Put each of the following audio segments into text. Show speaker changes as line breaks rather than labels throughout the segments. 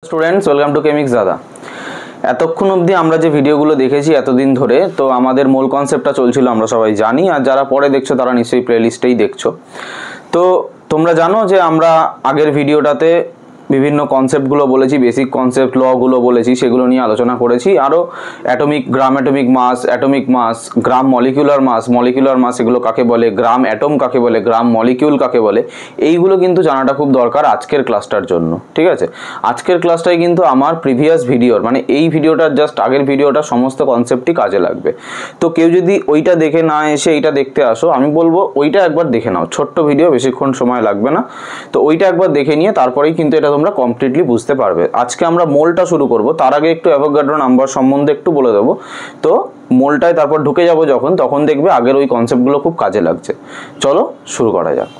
Students welcome to केमिक्स दादा। এতক্ষণ অবধি আমরা যে ভিডিওগুলো দেখেছি এতদিন ধরে, তো আমাদের মূল কনসেপ্টটা চলছিল আমরা সবাই জানি, আর যারা পরে দেখছো তারা নিশ্চয়ই প্লেলিস্টেই দেখছো। তো তোমরা জানো যে আমরা আগের ভিডিওটাতে বিভিন্ন কনসেপ্টগুলো বলেছি, বেসিক কনসেপ্ট লগুলো বলেছি, সেগুলো নিয়ে আলোচনা করেছি। আরও গ্রাম অ্যাটমিক মাস, গ্রাম মলিকিউলার মাস এগুলো কাকে বলে, গ্রাম অ্যাটম কাকে বলে, গ্রাম মলিকিউল কাকে বলে, এইগুলো কিন্তু জানাটা খুব দরকার আজকের ক্লাসটার জন্য। ঠিক আছে, আজকের ক্লাসটাই কিন্তু আমার প্রিভিয়াস ভিডিওর মানে এই ভিডিওটার জাস্ট আগের ভিডিওটার সমস্ত কনসেপ্টই কাজে লাগবে। তো কেউ যদি ওইটা দেখে না এসে এইটা দেখতে আসো, আমি বলবো ওইটা একবার দেখে নাও, ছোট্ট ভিডিও, বেশিক্ষণ সময় লাগবে না। তো ওইটা একবার দেখে নিয়ে তারপরেই কিন্তু এটা তোমরা কমপ্লিটলি বুঝতে পারবে। আজকে আমরা মোলটা শুরু করব, তার আগে একটু অ্যাভোগাড্রো নাম্বার সম্বন্ধে একটু বলে দেবো। তো মোলটায় তারপর ঢুকে যাব যখন, তখন দেখবে আগের ওই কনসেপ্টগুলো খুব কাজে লাগছে। চলো শুরু করা যাক।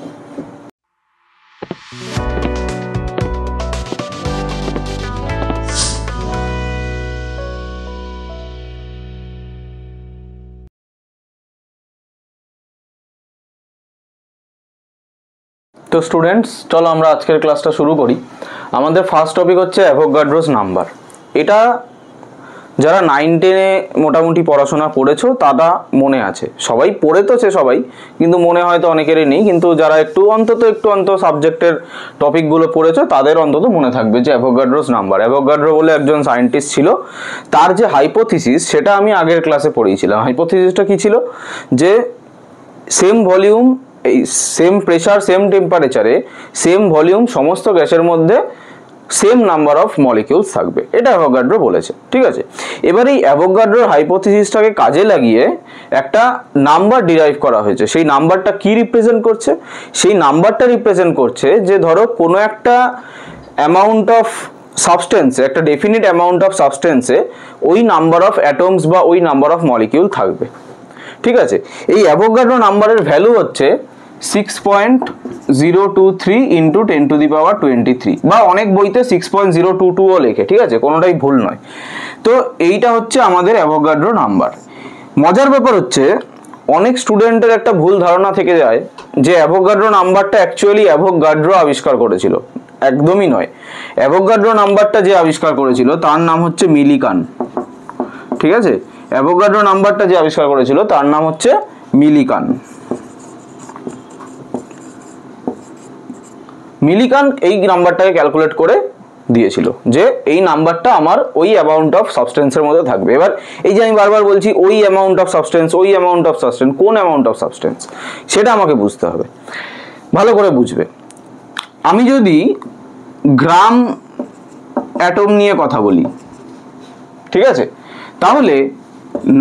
তো স্টুডেন্টস চলো আমরা আজকের ক্লাসটা শুরু করি। আমাদের ফার্স্ট টপিক হচ্ছে অ্যাভোগাড্রোস নাম্বার। এটা যারা 9-10-এ মোটামুটি পড়াশোনা করেছো তারা মনে আছে, সবাই পড়েছে সবাই, কিন্তু মনে হয়তো অনেকেরই নেই। কিন্তু যারা একটু অন্তত সাবজেক্টের টপিকগুলো পড়েছো তাদের অন্তত মনে থাকবে যে অ্যাভোগাড্রোস নাম্বার। অ্যাভোগাড্রো বলে একজন সায়েন্টিস্ট ছিল, তার যে হাইপোথিসিস সেটা আমি আগের ক্লাসে পড়িয়েছিলাম। হাইপোথিসিসটা কী ছিল? যে সেম ভলিউম, এই সেম প্রেশার, সেম টেম্পারেচারে, সেম ভলিউম সমস্ত গ্যাসের মধ্যে সেম নাম্বার অফ মলিকিউলস থাকবে, এটা অ্যাভোগাড্রো বলেছে। ঠিক আছে, এবার এই অ্যাভোগাড্রোর হাইপোথিসিসটাকে কাজে লাগিয়ে একটা নাম্বার ডিরাইভ করা হয়েছে। সেই নাম্বারটা কি রিপ্রেজেন্ট করছে? সেই নাম্বারটা রিপ্রেজেন্ট করছে যে ধরো কোনো একটা অ্যামাউন্ট অফ সাবস্টেন্সে, একটা ডেফিনিট অ্যামাউন্ট অফ সাবস্টেন্সে ওই নাম্বার অফ অ্যাটমস বা ওই নাম্বার অফ মলিকিউল থাকবে। ঠিক আছে, এই অ্যাভোগাড্রো নাম্বারের ভ্যালু হচ্ছে 6.023 ইন্টু 10⁻23, বা অনেক বইতে 6.022ও লেখে। ঠিক আছে, কোনোটাই ভুল নয়। তো এইটা হচ্ছে আমাদের অ্যাভোগাড্রো নাম্বার। মজার ব্যাপার হচ্ছে অনেক স্টুডেন্টের একটা ভুল ধারণা থেকে যায় যে অ্যাভোগাড্রো নাম্বারটা অ্যাকচুয়ালি অ্যাভোগাড্রো আবিষ্কার করেছিল। একদমই নয়। অ্যাভোগাড্রো নাম্বারটা যে আবিষ্কার করেছিল তার নাম হচ্ছে মিলিকান। ঠিক আছে, অ্যাভোগাড্রো নাম্বারটা যে আবিষ্কার করেছিল তার নাম হচ্ছে মিলিকান। মিলিকান এই নাম্বারটাকে ক্যালকুলেট করে দিয়েছিল যে এই নাম্বারটা আমার ওই অ্যামাউন্ট অফ সাবস্টেন্সের মধ্যে থাকবে। এবার এই যে আমি বারবার বলছি ওই অ্যামাউন্ট অফ সাবস্টেন্স, ওই অ্যামাউন্ট অফ সাবস্টেন্স, কোন অ্যামাউন্ট অফ সাবস্টেন্স সেটা আমাকে বুঝতে হবে, ভালো করে বুঝবে। আমি যদি গ্রাম অ্যাটম নিয়ে কথা বলি, ঠিক আছে, তাহলে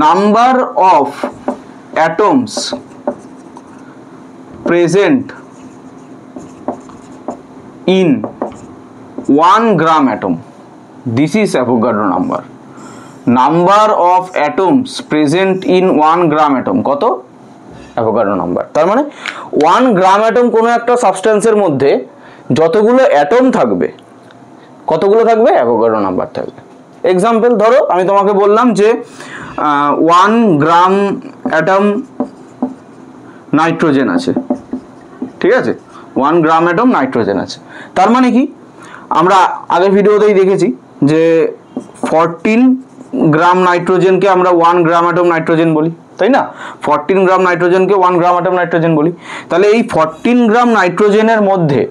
number of atoms present in 1 gram atom, this is Avogadro number. Number of atoms present in 1 gram atom কত? Avogadro number। তার মানে 1 গ্রাম অ্যাটম কোনো একটা সাবস্টেন্সের মধ্যে যতগুলো অ্যাটম থাকবে, কতগুলো থাকবে? অ্যাভোগাড্রো নাম্বার থাকবে। এক্সাম্পল ধরো আমি তোমাকে বললাম যে 1 গ্রাম অ্যাটম নাইট্রোজেন আছে। ঠিক আছে, 1 গ্রাম অ্যাটম নাইট্রোজেন আছে। তার মানে কি? আমরা আগের ভিডিওতেই দেখেছি যে 14 গ্রাম নাইট্রোজেনকে আমরা 1 গ্রাম অ্যাটম নাইট্রোজেন বলি, তাই না? 14 গ্রাম নাইট্রোজেনকে 1 গ্রাম অ্যাটম নাইট্রোজেন বলি। তাহলে এই 14 গ্রাম নাইট্রোজেনের মধ্যে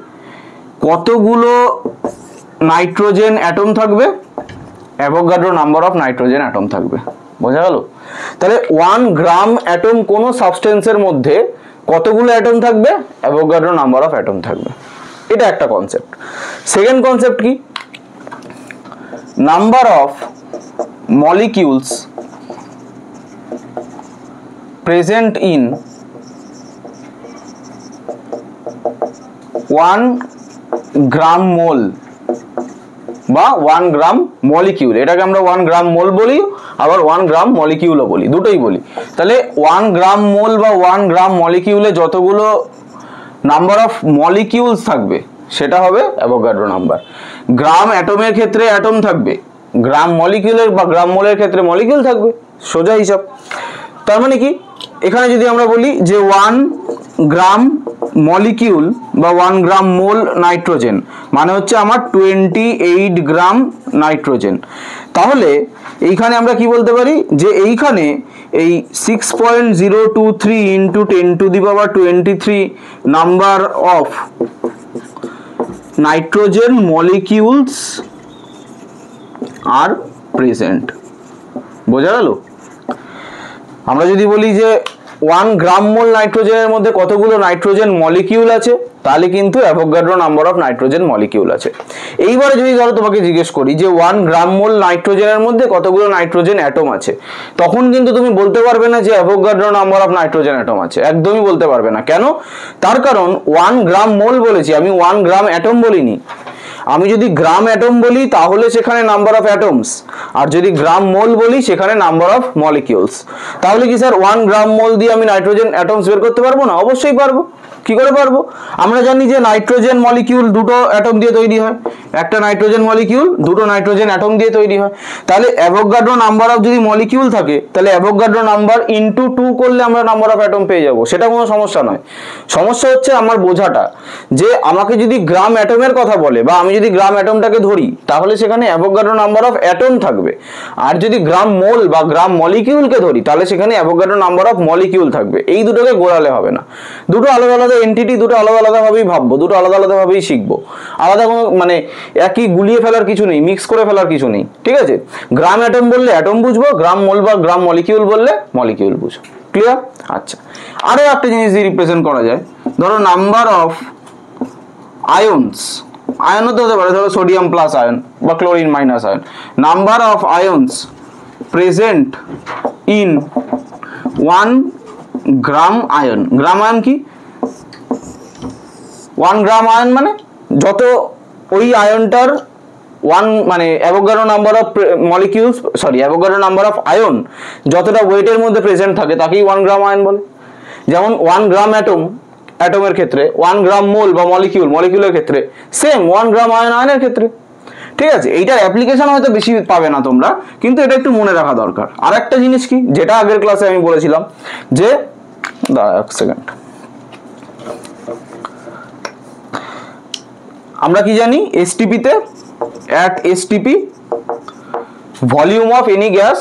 কতগুলো নাইট্রোজেন অ্যাটম থাকবে? Avogadro number of nitrogen atom থাকবে। বোঝা গেল? তাহলে 1 গ্রাম অ্যাটম কোনো সাবস্টেন্সের মধ্যে কতগুলো অ্যাটম থাকবে? অ্যাভোগাড্রো নাম্বার অফ অ্যাটম থাকবে। এটা একটা কনসেপ্ট। সেকেন্ড কনসেপ্ট কি? Number of molecules present in 1 gram মোল বা 1 গ্রাম মলিকিউল। এটাকে আমরা 1 গ্রাম মোল বলি, আবার 1 গ্রাম মলিকিউলও বলি, দুটোই বলি। তাহলে 1 গ্রাম মোল বা 1 গ্রাম মলিকিউলে যতগুলো নাম্বার অফ মলিকিউলস থাকবে সেটা হবে অ্যাভোগাড্রো নাম্বার। গ্রাম অ্যাটমের ক্ষেত্রে অ্যাটম থাকবে, গ্রাম মলিকিউলের বা গ্রাম মোলের ক্ষেত্রে মলিকিউল থাকবে, সোজা হিসাব। তার মানে কি? এখানে যদি আমরা বলি যে 1 গ্রাম মলিকিউল বা 1 গ্রাম মোল নাইট্রোজেন মানে হচ্ছে আমার 28 গ্রাম নাইট্রোজেন। তাহলে এইখানে আমরা কি বলতে পারি যে এইখানে এই 6.023 into 10⁻23 number of nitrogen molecules are present. বোঝা গেল? আমরা যদি বলি যে 1 গ্রাম মোল নাইট্রোজেনের মধ্যে কতগুলো নাইট্রোজেন মলিকিউল আছে, তাহলে কিন্তু Avogadro number of nitrogen molecule আছে। এইবারে যদি ধরো তোমাকে জিজ্ঞেস করি যে 1 গ্রাম মোল নাইট্রোজেনের মধ্যে কতগুলো নাইট্রোজেন অ্যাটম আছে, তখন কিন্তু তুমি বলতে পারবে না যে Avogadro number of nitrogen atom আছে, একদমই বলতে পারবে না। কেন? তার কারণ 1 গ্রাম মোল বলেছি, আমি 1 গ্রাম অ্যাটম বলিনি। আমি যদি গ্রাম অ্যাটম বলি তাহলে সেখানে নাম্বার অফ অ্যাটমস, আর যদি গ্রাম মোল বলি সেখানে নাম্বার অফ মলিকিউলস। তাহলে কি স্যার 1 গ্রাম মোল দিয়ে আমি নাইট্রোজেন অ্যাটমস বের করতে পারবো না? অবশ্যই পারবো। কি করে পারবো? আমরা জানি যে নাইট্রোজেন মলিকিউল দুটো অ্যাটম দিয়ে তৈরি হয়, একটা নাইট্রোজেন মলিকিউল দুটো নাইট্রোজেন অ্যাটম দিয়ে তৈরি হয়। তাহলে অ্যাভোগাড্রো নাম্বার অফ যদি মলিকিউল থাকে, তাহলে অ্যাভোগাড্রো নাম্বার ইনটু 2 করলে আমরা নাম্বার অফ অ্যাটম পেয়ে যাবো, সেটা কোনো সমস্যা নয়। সমস্যা হচ্ছে আমার বোঝাটা, যে আমাকে যদি গ্রাম অ্যাটমের কথা বলে বা আমি যদি গ্রাম অ্যাটমটাকে ধরি, তাহলে সেখানে অ্যাভোগাড্রো নাম্বার অফ অ্যাটম থাকবে। আর যদি গ্রাম মোল বা গ্রাম মলিকিউলকে ধরি, তাহলে সেখানে অ্যাভোগাড্রো নাম্বার অফ মলিকিউল থাকবে। এই দুটোকে গোড়ালে হবে না, দুটো আলাদা আলাদা এন্টিটি, দুটো আলাদা আলাদাভাবেই ভাববো, দুটো আলাদা আলাদাভাবেই শিখবো। আলাদা কোনো মানে একই গুলিয়ে ফেলার কিছু নেই, মিক্স করে ফেলার কিছু নেই, ঠিক আছে? গ্রাম অ্যাটম বললে অ্যাটম বুঝবো, গ্রাম মোল বা গ্রাম মলিকিউল বললে মলিকিউল বুঝবো। ক্লিয়ার? আচ্ছা, আরো একটা জিনিস দিয়ে রিপ্রেজেন্ট করা যায়, ধরো নাম্বার অফ আয়নস, আয়নও তো হতে পারে, ধরো সোডিয়াম প্লাস আয়ন বা chlorine minus ion, number of ions present in 1 gram ion. Gram ion কি? 1 গ্রাম আয়ন মানে যত ওই আয়নটার 1 মানে Avogadro number of molecules, sorry Avogadro number of ion যতটা ওয়েটের মধ্যে প্রেজেন্ট থাকে তাকেই 1 গ্রাম আয়ন বলে। যেমন 1 গ্রাম অ্যাটমের ক্ষেত্রে, 1 গ্রাম মোল বা মলিকিউলের ক্ষেত্রে সেম, 1 গ্রাম আয়নের ক্ষেত্রে। ঠিক আছে? এইটার অ্যাপ্লিকেশন হয়তো বেশি পাবে না তোমরা, কিন্তু এটা একটু মনে রাখা দরকার। আর একটা জিনিস কি, যেটা আগের ক্লাসে আমি বলেছিলাম যে, দাঁড়া এক সেকেন্ড, আমরা কি জানি এসটিপি তে at STP volume of any gas,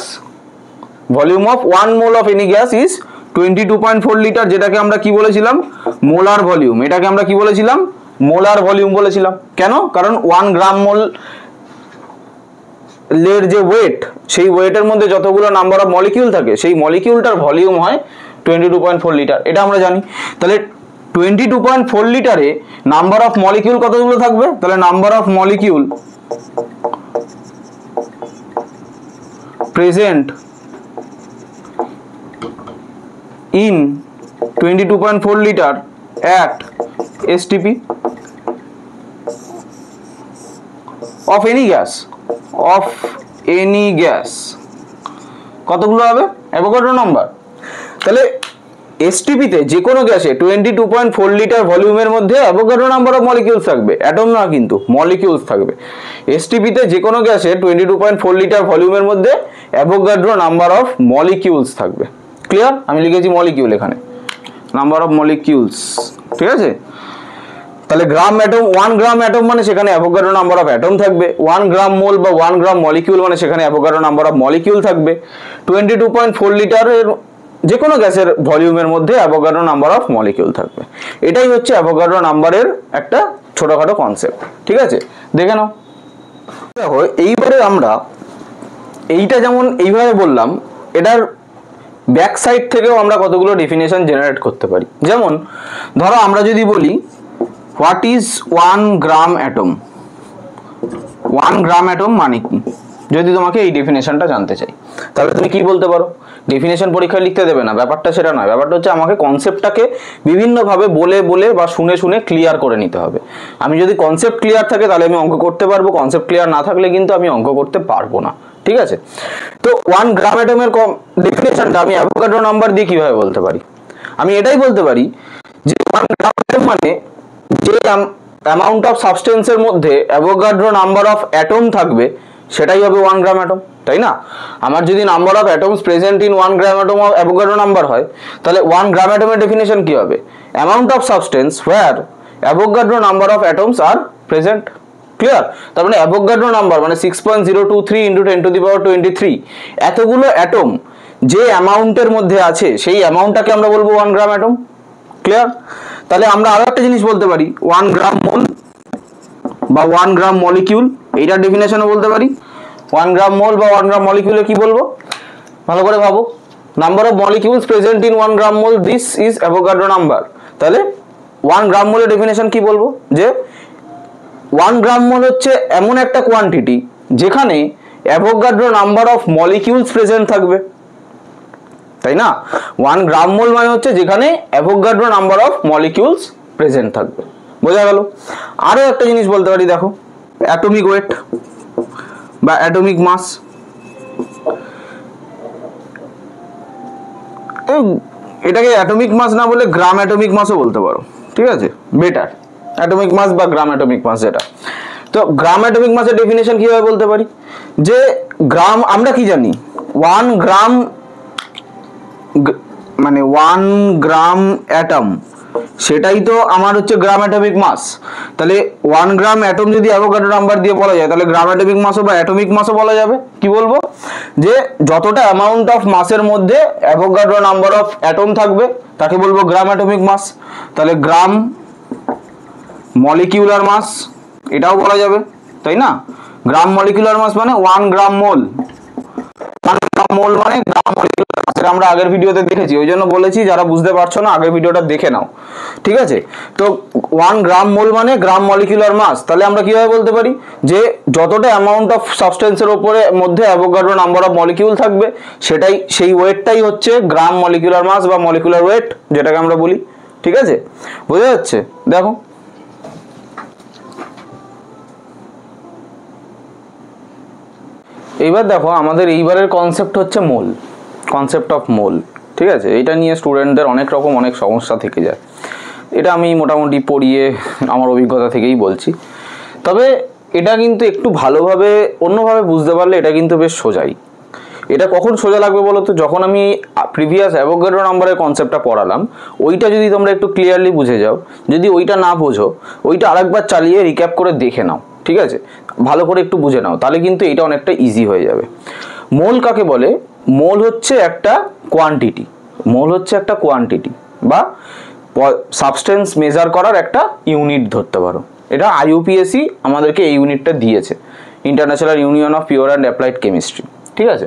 volume of 1 mole of any gas is 22.4 litre, যেটাকে আমরা কি বলেছিলাম? Molar volume. এটাকে আমরা কি বলেছিলাম? মোলার ভলিউম বলেছিলাম। কেন? কারণ 1 গ্রাম মোল এর যে ওয়েট, সেই ওয়েটের মধ্যে যতগুলো নাম্বার অফ মলিকিউল থাকে, সেই মলিকিউলটার ভলিউম হয় 22.4 লিটার। এটা আমরা জানি। তাহলে 22.4 লিটারে নাম্বার অফ মলিকিউল কতগুলো থাকবে? তাহলে number of molecule present in 22.4 litre at STP of any gas, কতগুলো হবে? Avogadro number. তাহলে এসটিপি তে যে কোনো গ্যাসে 22.4 লিটার ভলিউমের মধ্যে অ্যাভোগাড্রো নাম্বার অফ মলিকিউলস থাকবে, অ্যাটম না কিন্তু, মলিকিউলস থাকবে। এসটিপি তে যে কোনো গ্যাসে 22.4 লিটার ভলিউমের মধ্যে অ্যাভোগাড্রো নাম্বার অফ মলিকিউলস থাকবে। ক্লিয়ার? আমি লিখেছি মলিকিউল এখানে, নাম্বার অফ মলিকিউলস। ঠিক আছে? তাহলে গ্রাম অ্যাটম, 1 গ্রাম অ্যাটম মানে সেখানে অ্যাভোগাড্রো নাম্বার অফ অ্যাটম থাকবে। 1 গ্রাম মোল বা 1 গ্রাম মলিকিউল মানে সেখানে অ্যাভোগাড্রো নাম্বার অফ মলিকিউল থাকবে। 22.4 লিটারের যে কোনো গ্যাসের ভলিউমের মধ্যে অ্যাভোগাড্রো নাম্বার অফ মলিকিউল থাকবে। এটাই হচ্ছে অ্যাভোগাড্রো নাম্বারের একটা ছোটখাটো কনসেপ্ট। ঠিক আছে? দেখে নাও। দেখো, এইবারে আমরা এইটা যেমন এইভাবে বললাম, এটার ব্যাক সাইড থেকেও আমরা কতগুলো ডেফিনেশন জেনারেট করতে পারি। যেমন ধরো আমরা যদি বলি what is 1 gram atom, 1 gram atom মানে কি, যদি তোমাকে এই ডেফিনেশনটা জানতে চাই, তাহলে তুমি কি বলতে পারো? ডেফিনেশন পরীক্ষায় লিখতে দেবে না, ব্যাপারটা সেটা নয়। ব্যাপারটা হচ্ছে আমাকে কনসেপ্টটাকে বিভিন্নভাবে বলে বলে বা শুনে শুনে ক্লিয়ার করে নিতে হবে। আমি যদি কনসেপ্ট ক্লিয়ার থাকে তাহলে আমি অঙ্ক করতে পারবো, কনসেপ্ট ক্লিয়ার না থাকলে কিন্তু আমি অঙ্ক করতে পারবো না। ঠিক আছে? তো 1 গ্রাম অ্যাটমের ডেফিনেশনটা আমি অ্যাভোগাড্রো নাম্বার দিয়ে কিভাবে বলতে পারি? আমি এটাই বলতে পারি যে 1 গ্রাম অ্যাটম মানে যে অ্যামাউন্ট অফ সাবস্টেন্সের মধ্যে অ্যাভোগাড্রো নাম্বার অফ অ্যাটম থাকবে সেটাই হবে 1 গ্রাম অ্যাটম, তাই না? আমার যদি number of atoms present in 1 gram atom of Avogadro number হয়, তাহলে 1 গ্রাম অ্যাটমের ডেফিনেশন কি হবে? Amount of substance where Avogadro number of atoms R present. Clear? তার মানে অ্যাভোগাড্রো নাম্বার মানে 6.023 × 10⁻23 এতগুলো অ্যাটম যে অ্যামাউন্টের মধ্যে আছে সেই অ্যামাউন্টটাকে আমরা বলবো 1 গ্রাম অ্যাটম। ক্লিয়ার? তাহলে আমরা আরো একটা জিনিস বলতে পারি, 1 গ্রাম মোল বা 1 গ্রাম মলিকিউল, এইটার ডেফিনেশনও বলতে পারি। 1 গ্রাম মোল বা 1 গ্রাম মলিকিউলে কি বলবো ভালো করে ভাবো, number of molecules present in 1 gram mole, this is Avogadro number. তাহলে 1 গ্রাম মোলের ডেফিনেশন কি বলবো, যে 1 গ্রাম মোল হচ্ছে এমন একটা কোয়ান্টিটি যেখানে Avogadro number of molecules present থাকবে, তাই না? 1 গ্রাম মোল মানে হচ্ছে যেখানে Avogadro number of molecules present থাকবে। বোঝা গেল? আরো একটা জিনিস বলতে পারি, দেখো অ্যাটমিক ওয়েট বা অ্যাটমিক মাস। এটাকে অ্যাটমিক মাস না বলে গ্রাম অ্যাটমিক মাসও বলতে পারো, ঠিক আছে? বেটার অ্যাটমিক মাস বা গ্রাম অ্যাটমিক মাস যেটা। তো গ্রাম অ্যাটমিক মাসের ডেফিনেশন কিভাবে বলতে পারি, যে গ্রাম আমরা কি জানি, 1 গ্রাম মানে 1 গ্রাম অ্যাটম, সেটাই তো আমার হচ্ছে গ্রাম অ্যাটমিক মাস। তাহলে 1 গ্রাম অ্যাটম যদি অ্যাভোগাড্রো নাম্বার দিয়ে বলা যায়, তাহলে গ্রাম অ্যাটমিক মাসও বা অ্যাটমিক মাসও বলা যাবে। কি বলবো, যে যতটা অ্যামাউন্ট অফ মাসের মধ্যে অ্যাভোগাড্রো নাম্বার অফ অ্যাটম থাকবে তাকে বলবো গ্রাম অ্যাটমিক মাস। তাহলে গ্রাম মলিকিউলার মাস এটাও বলা যাবে, তাই না? গ্রাম মলিকুলার মাস মানে 1 গ্রাম মোল, 1 গ্রাম মোল মানে গ্রাম মলিকুলার মাস। এটা আমরা আগের ভিডিওতে দেখেছি, ওই জন্য বলেছি যারা বুঝতে পারছো না আগের ভিডিওটা দেখে নাও, ঠিক আছে? তো 1 গ্রাম মোল মানে গ্রাম মলিকুলার মাস। তাহলে আমরা কিভাবে বলতে পারি, যে যতটা অ্যামাউন্ট অফ সাবস্টেন্সের উপরে মধ্যে অ্যাভোগাড্রো নাম্বার অফ মলিকিউল থাকবে সেটাই, সেই ওয়েটটাই হচ্ছে গ্রাম মলিকুলার মাস বা মলিকুলার ওয়েট যেটাকে আমরা বলি, ঠিক আছে? বোঝা যাচ্ছে? দেখো এইবার দেখো আমাদের এইবারের কনসেপ্ট হচ্ছে মোল, কনসেপ্ট অফ মোল, ঠিক আছে? এটা নিয়ে স্টুডেন্টদের অনেক রকম অনেক সমস্যা থেকে যায়। এটা আমি মোটামুটি পড়িয়ে আমার অভিজ্ঞতা থেকেই বলছি। তবে এটা কিন্তু একটু ভালোভাবে অন্যভাবে বুঝতে পারলে এটা কিন্তু বেশ সোজাই। এটা কখন সোজা লাগবে বলো তো, যখন আমি প্রিভিয়াস অ্যাভোগাড্রো নাম্বারের কনসেপ্টটা পড়ালাম ওইটা যদি তোমরা একটু ক্লিয়ারলি বুঝে যাও, যদি ওইটা না বোঝো ওইটা আরেকবার চালিয়ে রিক্যাপ করে দেখে নাও, ঠিক আছে? ভালো করে একটু বুঝে নাও, তাহলে কিন্তু এটা অনেকটা ইজি হয়ে যাবে। মোল কাকে বলে? মোল হচ্ছে একটা কোয়ান্টিটি, মোল হচ্ছে একটা কোয়ান্টিটি বা সাবস্টেন্স মেজার করার একটা ইউনিট ধরতে পারো। এটা IUPAC আমাদেরকে এই ইউনিটটা দিয়েছে, international union of pure and applied chemistry, ঠিক আছে?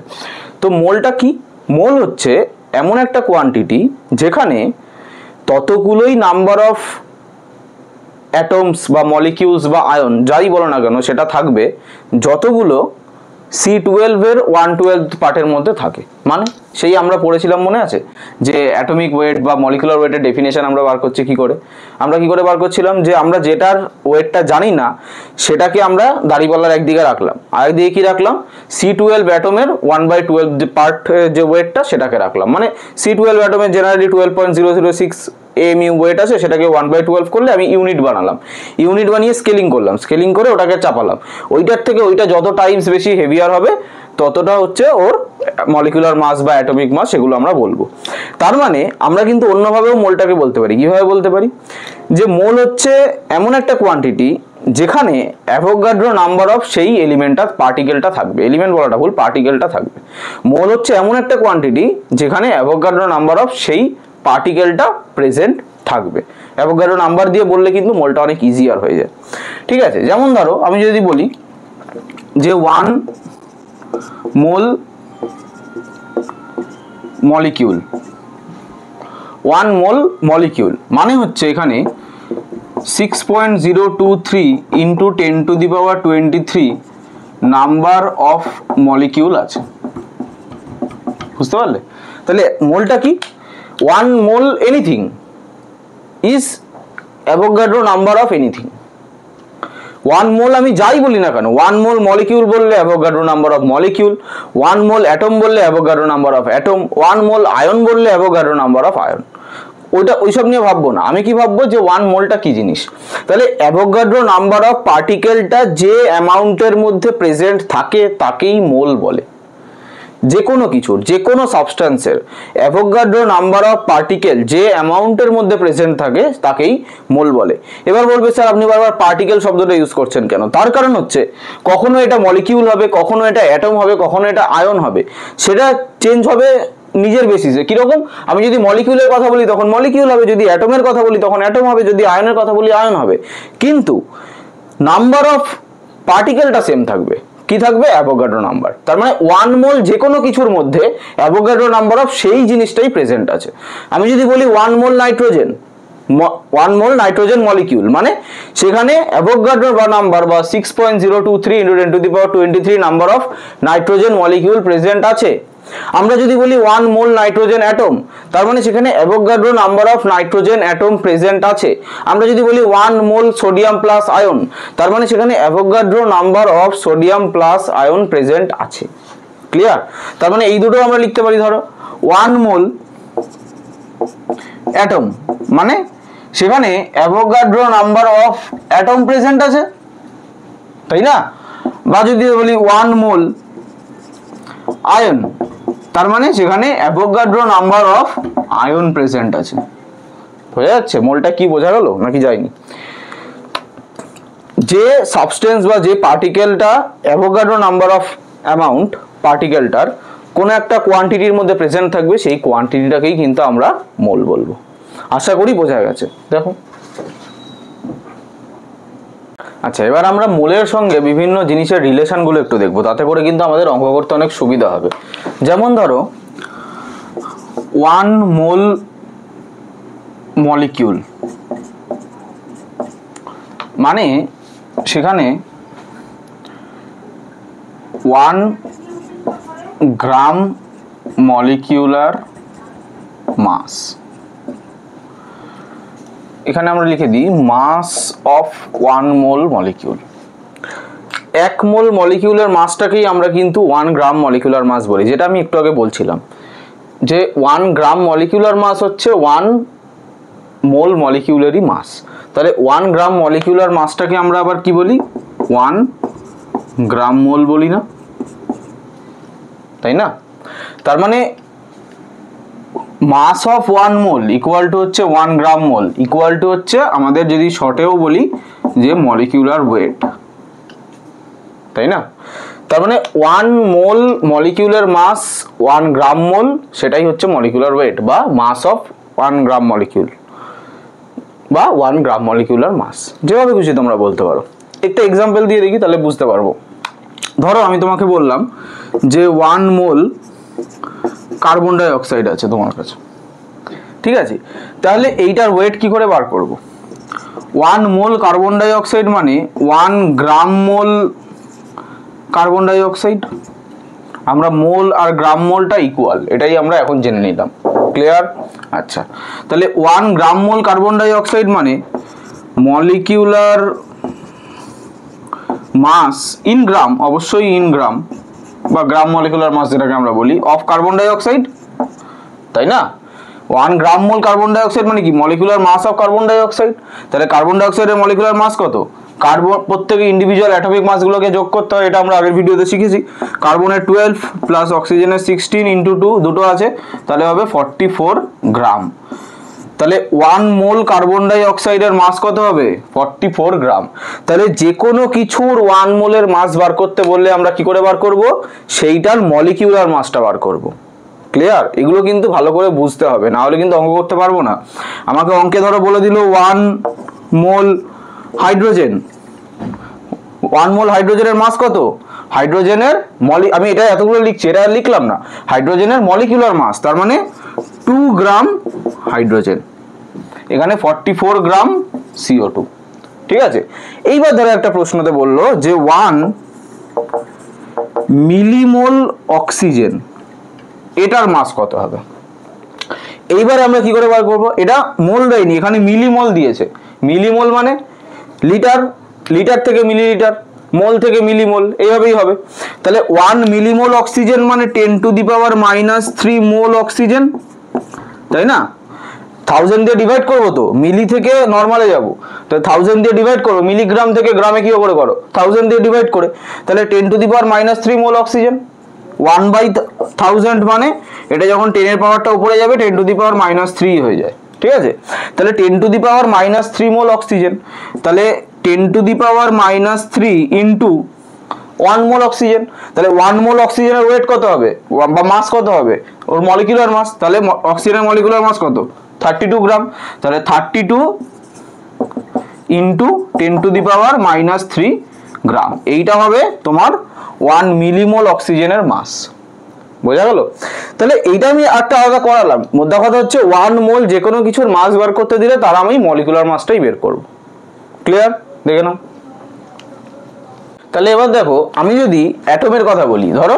তো মোলটা কি? মোল হচ্ছে এমন একটা কোয়ান্টিটি যেখানে ততগুলোই নাম্বার অফ অ্যাটমস বা মলিকিউলস বা আয়ন যাই বলো না কেন সেটা থাকবে যতগুলো C12 এর 1/12 পার্টের মধ্যে থাকে। মানে সেই আমরা পড়েছিলাম মনে আছে যে অ্যাটমিক ওয়েট বা মলিকুলার ওয়েটের ডেফিনেশন আমরা বার করছি কি করে, আমরা কি করে বার করছিলাম, যে আমরা যেটার ওয়েটটা জানি না সেটাকে আমরা দাঁড়িপাল্লার একদিকে রাখলাম, আরেকদিকে কি রাখলাম, C12 অ্যাটমের 1/12 যে পার্ট যে ওয়েটটা সেটাকে রাখলাম। মানে C12 অ্যাটমের জেনারেলি 12.006 AMU ওয়েট আছে, সেটাকে 1/12 করলে আমি ইউনিট বানালাম, ইউনিট বানিয়ে স্কেলিং করলাম, স্কেলিং করে ওটাকে চাপালাম, ওইটার থেকে ওইটা যত টাইমস বেশি হেভিয়ার হবে ততটা হচ্ছে ওর মলিকুলার মাস বা অ্যাটমিক মাস, সেগুলো আমরা বলবো। তার মানে আমরা কিন্তু অন্যভাবেও মোলটাকে বলতে পারি। কিভাবে বলতে পারি, যে মোল হচ্ছে এমন একটা কোয়ান্টিটি যেখানে অ্যাভোগাড্রো নাম্বার অফ সেই এলিমেন্টটা পার্টিকেলটা থাকবে, এলিমেন্ট বলাটা ভুল, পার্টিকেলটা থাকবে। মোল হচ্ছে এমন একটা কোয়ান্টিটি যেখানে অ্যাভোগাড্রো নাম্বার অফ সেই পার্টিকেলটা প্রেজেন্ট থাকবে। অ্যাভোগাড্রো নাম্বার দিয়ে বললে কিন্তু মোলটা অনেক ইজিয়ার হয়ে যায়, ঠিক আছে? যেমন ধরো আমি যদি বলি যে 1 মোল মলিকিউল, 1 মোল মলিকিউল মানে হচ্ছে এখানে 6.023 × 10⁻23 নাম্বার অফ মলিকিউল আছে। বুঝতে পারলে? তাহলে মোলটা কি? 1 mole anything is Avogadro number of anything. 1 mole আমি যাই বলি না কেন, 1 মোল মলিকিউল বললে Avogadro number of molecule, 1 mole atom বললে Avogadro number of atom, 1 mole ion বললে অ্যাভোগাড্রো নাম্বার অফ আয়ন। ওইসব নিয়ে ভাববো না, আমি কি ভাববো যে 1 মোলটা কি জিনিস। তাহলে অ্যাভোগাড্রো নাম্বার অফ পার্টিকেলটা যে অ্যামাউন্টের মধ্যে প্রেজেন্ট থাকে তাকেই মোল বলে। যে কোনো কিছুর, যে কোনো সাবস্ট্যান্সের অ্যাভোগাড্রো নাম্বার অফ পার্টিকেল যে অ্যামাউন্টের মধ্যে প্রেজেন্ট থাকে তাকেই মোল বলে। এবার বলবে স্যার আপনি বারবার পার্টিকেল শব্দটা ইউজ করছেন কেন? তার কারণ হচ্ছে কখনো এটা মলিকিউল হবে, কখনো এটা অ্যাটম হবে, কখনো এটা আয়ন হবে, সেটা চেঞ্জ হবে নিজের বেসিসে। কিরকম? আমি যদি মলিকিউলের কথা বলি তখন মলিকিউল হবে, যদি অ্যাটমের কথা বলি তখন অ্যাটম হবে, যদি আয়নের কথা বলি আয়ন হবে, কিন্তু নাম্বার অফ পার্টিকেলটা সেম থাকবে। কি থাকবে? Avogadro number. তার মানে 1 মোল যে কোনো কিছুর মধ্যে অ্যাভোগাড্রো নাম্বার অফ সেই জিনিসটাই প্রেজেন্ট আছে। আমি যদি বলি 1 মোল নাইট্রোজেন, 1 মোল নাইট্রোজেন মলিকিউল, মানে সেখানে অ্যাভোগাড্রো নাম্বার বা 6.023 × 10⁻23 number of nitrogen molecule present আছে। আমরা যদি বলি 1 মোল নাইট্রোজেন অ্যাটম, তার মানে সেখানে Avogadro number of nitrogen atom present আছে। আমরা যদি বলি 1 মোল সোডিয়াম প্লাস আয়ন, তার মানে সেখানে Avogadro number of sodium plus ion present আছে। ক্লিয়ার? তার মানে এই দুটো আমরা লিখতে পারি। ধরো 1 মোল অ্যাটম মানে সেখানে Avogadro number of atom present আছে, তাই না? বা যদি বলি 1 মোল আয়ন, তার মানে সেখানে Avogadro number of ion present আছে। বোঝা যাচ্ছে মোলটা কি? বোঝা গেল নাকি যায়নি? যে সাবস্টেন্স বা যে পার্টিকেলটা অ্যাভোগাড্রো নাম্বার অফ অ্যামাউন্ট পার্টিকেলটার কোনো একটা কোয়ান্টিটির মধ্যে প্রেজেন্ট থাকবে, সেই কোয়ান্টিটিটাকেই কিন্তু আমরা মোল বলবো। আশা করি বোঝা গেছে। দেখো, আচ্ছা, এবার আমরা মোলের সঙ্গে বিভিন্ন জিনিসের রিলেশনগুলো একটু দেখবো, তাতে করে কিন্তু আমাদের অঙ্ক করতে অনেক সুবিধা হবে। যেমন ধরো 1 মোল মলিকিউল, মানে সেখানে 1 গ্রাম মলিকিউলার মাস। এখানে আমরা লিখে দিই মাস অফ 1 মোল মলিকিউল। 1 মোল মলিকিউলের মাসটাকেই আমরা কিন্তু 1 গ্রাম মলিকিউলার মাস বলি, যেটা আমি একটু আগে বলছিলাম যে 1 গ্রাম মলিকিউলার মাস হচ্ছে 1 মোল মলিকিউলারই মাস। তাহলে 1 গ্রাম মলিকিউলার মাসটাকে আমরা আবার কি বলি? 1 গ্রাম মোল বলি না, তাই না? তার মানে মাস অফ 1 মোল ইকুয়াল টু হচ্ছে 1 গ্রাম মোল, ইকুয়াল টু হচ্ছে আমাদের যদি শর্টেও বলি যে মলিকিউলার ওয়েট, তাই না? তার মানে 1 মোল মলিকিউলার মাস 1 গ্রাম মোল, সেটাই হচ্ছে মলিকিউলার ওয়েট বা মাস অফ 1 গ্রাম মলিকিউল বা 1 গ্রাম মলিকিউলার মাস, যেভাবে খুশি তোমরা বলতে পারো। একটা এক্সাম্পল দিয়ে দেখি, তাহলে বুঝতে পারবো। ধরো আমি তোমাকে বললাম যে 1 মোল কার্বন ডাই অক্সাইড আছে তোমার কাছে, ঠিক আছে? তাহলে এইটার ওয়েট কি করে বার করব? 1 মোল কার্বন ডাই অক্সাইড মানে 1 gram mole carbon die oxide. আমরা মোল আর গ্রাম মোলটা ইকুয়াল, এটাই আমরা এখন জেনে নিলাম। ক্লিয়ার? আচ্ছা, তাহলে 1 gram mole carbon dioxide মানে মলিকিউলার মাস ইন গ্রাম, অবশ্যই ইন গ্রাম বা গ্রাম মলিকুলার মাস যেটাকে আমরা বলি, অফ কার্বন ডাই অক্সাইড, তাই না? 1 gram mole carbon dioxide মানে কি? Molecular mass of carbon dioxide. তাহলে কার্বন ডাই অক্সাইডের মলিকুলার মাস কত? কার্বন প্রত্যেক ইন্ডিভিজুয়াল অ্যাটমিক মাসগুলোকে যোগ করতে হয়, এটা আমরা আগের ভিডিওতে শিখেছি। কার্বনের 12 প্লাস অক্সিজেনের 16 × 2 দুটো আছে, তাহলে হবে 44 গ্রাম। তাহলে 1 মোল কার্বন ডাই অক্সাইডের মাস কত হবে? 44 গ্রাম। তাহলে যে কোনো কিছুর 1 মোলের মাস বার করতে বললে আমরা কি করে বার করব? সেইটার মলিকিউলার মাসটা বার করব। ক্লিয়ার? এগুলো কিন্তু ভালো করে বুঝতে হবে, না হলে কিন্তু অঙ্ক করতে পারবো না। আমাকে অঙ্কে ধরো বলে দিল 1 মোল হাইড্রোজেন, 1 মোল হাইড্রোজেনের মাস কত? হাইড্রোজেনের আমি এটা এতগুলো লিখছি, এটা লিখলাম না। হাইড্রোজেনের মলিকিউলার মাস, তার মানে 2 গ্রাম হাইড্রোজেন, এখানে 44 গ্রাম CO2, ঠিক আছে? এইবার ধরো একটা প্রশ্নতে বললো যে 1 মিলিমোল অক্সিজেন, এটার মাস কত হবে? এইবার আমরা কি করে বার করব? এটা মোল দেয়নি, এখানে মিলিমোল দিয়েছে। মিলিমোল মানে লিটার, লিটার থেকে মিলিলিটার, মোল থেকে মিলিমোল, এইভাবেই হবে। তাহলে 1 মিলিমোল অক্সিজেন মানে 10⁻³ মোল অক্সিজেন, তাই না? 1000 দিয়ে ডিভাইড করবো তো, মিলি থেকে নর্মালে যাবো, তো 1000 দিয়ে ডিভাইড করো, মিলিগ্রাম থেকে গ্রামে কি করে করো 1000 দিয়ে ডিভাইড করে, তাহলে 10⁻³ মোল অক্সিজেন। 1/1000 মানে এটা যখন 10 এর পাওয়ারটা উপরে যাবে 10⁻³ হয়ে যায়, ঠিক আছে। তাহলে 10⁻³ মোল অক্সিজেন, তাহলে 10⁻³ ইন্টু 1 মোল অক্সিজেন, তাহলে 1 মোল অক্সিজেনের ওয়েট কত হবে বা মাস কত হবে, ওর মলিকুলার মাস, তাহলে অক্সিজেনের মলিকুলার মাস কত 32 গ্রাম, তাহলে 32 ইন্টু 10⁻³ গ্রাম, এইটা হবে তোমার 1 মিলিমোল অক্সিজেনের মাস। বোঝা গেল? তাহলে এইটা আমি একটা আলাদা করালাম, মোদ্দা কথা হচ্ছে 1 মোল যে কোনো কিছুর মাস বার করতে দিলে তার আমি মলিকুলার মাসটাই বের করব। ক্লিয়ার? দেখে নাও। তাহলে এবার দেখো, আমি যদি অ্যাটমের কথা বলি, ধরো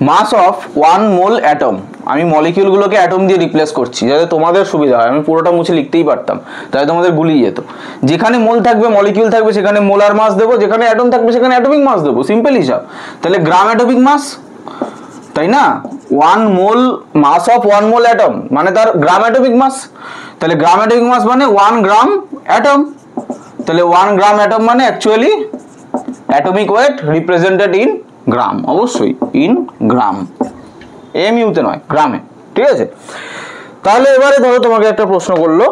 মাস অফ 1 মোল অ্যাটম, আমি মলিকিউলগুলোকে অ্যাটম দিয়ে রিপ্লেস করছি যাতে তোমাদের সুবিধা হয়, আমি পুরোটা মুছে লিখতেই পারতাম, তাই তোমাদের গুলিয়ে যেত। যেখানে মোল থাকবে মলিকিউল থাকবে সেখানে মোলার মাস দেবো, যেখানে অ্যাটম থাকবে সেখানে অ্যাটমিক মাস দেবো, সিম্পল হিসাব। তাহলে গ্রাম অ্যাটমিক মাস, তাই না? 1 মোল মাস অফ 1 মোল অ্যাটম মানে তার গ্রাম অ্যাটমিক মাস, তাহলে গ্রাম অ্যাটমিক মাস মানে 1 গ্রাম অ্যাটম, তাহলে 1 গ্রাম অ্যাটম মানে actually atomic weight represented in gram, অবশ্যই ইন গ্রাম, এমইউতে নয়, গ্রামে, ঠিক আছে। তাহলে এবারে ধরো তোমাকে একটা প্রশ্ন করলো,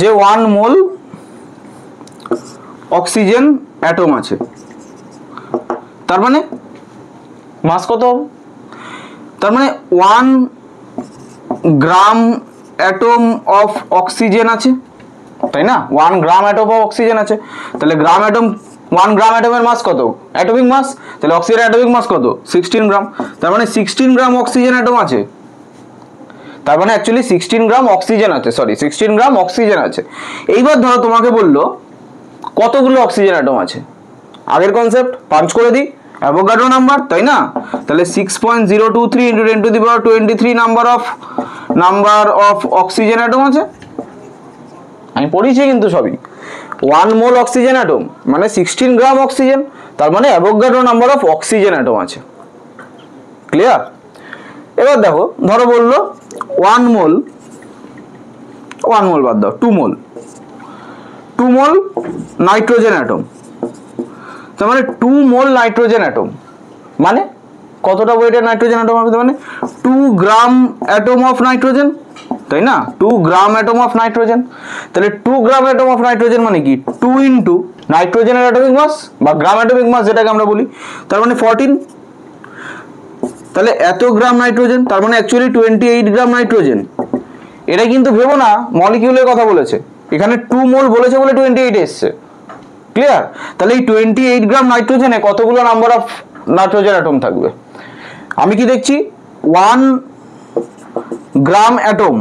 যে 1 মোল অক্সিজেন অ্যাটম আছে, তার মানে মাস কত হবে, তার মানে 1 গ্রাম অ্যাটম অফ অক্সিজেন আছে, তাই না? 1 গ্রাম অ্যাটম অফ অক্সিজেন আছে, তাহলে গ্রাম অ্যাটম 1 গ্রাম অ্যাটমের মাস কত, অ্যাটমিক মাস, তাহলে অক্সিজেন অ্যাটমিক মাস কত 16 গ্রাম, তার মানে 16 গ্রাম অক্সিজেন অ্যাটম আছে, তার মানে অ্যাকচুয়ালি 16 গ্রাম অক্সিজেন আছে, সরি 16 গ্রাম অক্সিজেন আছে। এইবার ধরো তোমাকে বললো কতগুলো অক্সিজেন অ্যাটম আছে, আগের কনসেপ্ট 5 করে দিই, অ্যাভোগাড্রো নাম্বার, তাই না? তাহলে 6.023 into 10⁻23 number of oxygen atom আছে, আমি পড়িয়েছি কিন্তু সবই। 1 মোল অক্সিজেন অ্যাটম মানে 16 গ্রাম অক্সিজেন, তার মানে Avogadro number of oxygen atom আছে। ক্লিয়ার? এবার দেখো, ধরো বললো 1 মোল বাদ দাও, 2 মোল নাইট্রোজেন অ্যাটম, তার মানে 2 মোল নাইট্রোজেন অ্যাটম মানে কতটা ওয়েটের নাইট্রোজেন অ্যাটম হবে, মানে 2 গ্রাম অ্যাটম অফ নাইট্রোজেন, তাই না? 2 গ্রাম অ্যাটম অফ নাইট্রোজেন, তাহলে 2 গ্রাম অ্যাটম অফ নাইট্রোজেন মানে কি 2 ইন্টু নাইট্রোজেনের অ্যাটমিক মাস বা গ্রাম অ্যাটমিক মাস যেটাকে আমরা বলি, তার মানে 14, তাহলে এত গ্রাম নাইট্রোজেন, তার মানে অ্যাকচুয়ালি 28 গ্রাম নাইট্রোজেন। এটা কিন্তু ভেবো না মলিকিউলের কথা বলেছে, এখানে 2 মোল বলেছে বলে 28 এসছে। ক্লিয়ার? তাহলে এই 28 গ্রাম নাইট্রোজেনে কতগুলো নাম্বার অফ নাইট্রোজেন অ্যাটম থাকবে, আমি কি দেখছি 1 গ্রাম অ্যাটম,